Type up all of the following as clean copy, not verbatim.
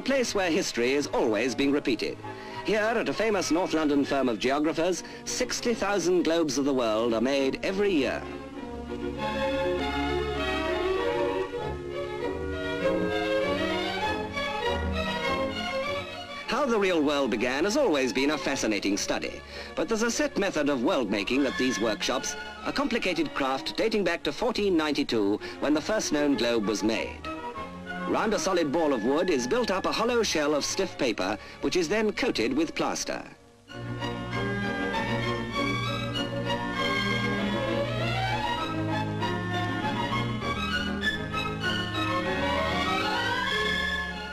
A place where history is always being repeated. Here, at a famous North London firm of geographers, 60,000 globes of the world are made every year. How the real world began has always been a fascinating study, but there's a set method of world-making at these workshops, a complicated craft dating back to 1492, when the first known globe was made. Round a solid ball of wood is built up a hollow shell of stiff paper, which is then coated with plaster.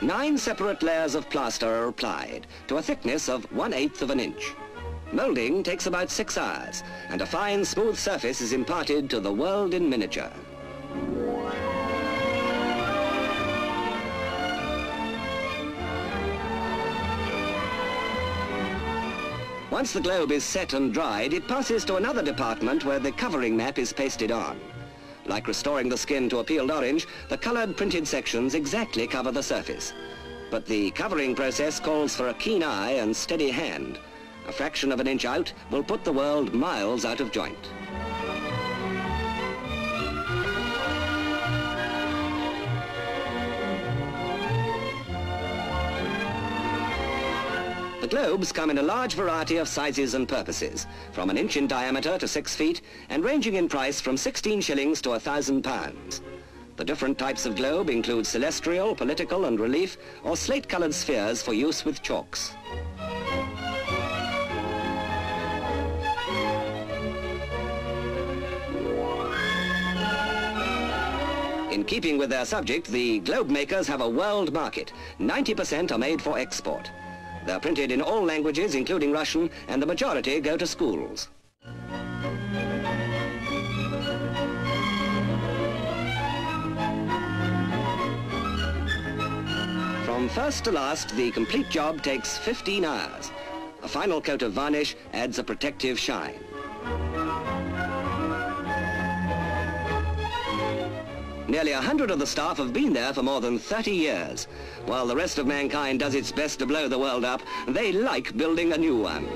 Nine separate layers of plaster are applied to a thickness of 1/8 of an inch. Moulding takes about 6 hours, and a fine, smooth surface is imparted to the world in miniature. Once the globe is set and dried, it passes to another department where the covering map is pasted on. Like restoring the skin to a peeled orange, the coloured printed sections exactly cover the surface. But the covering process calls for a keen eye and steady hand. A fraction of an inch out will put the world miles out of joint. The globes come in a large variety of sizes and purposes, from an inch in diameter to 6 feet, and ranging in price from 16 shillings to £1,000. The different types of globe include celestial, political and relief, or slate-coloured spheres for use with chalks. In keeping with their subject, the globe makers have a world market. 90% are made for export. They're printed in all languages, including Russian, and the majority go to schools. From first to last, the complete job takes 15 hours. A final coat of varnish adds a protective shine. Nearly 100 of the staff have been there for more than 30 years. While the rest of mankind does its best to blow the world up, they like building a new one.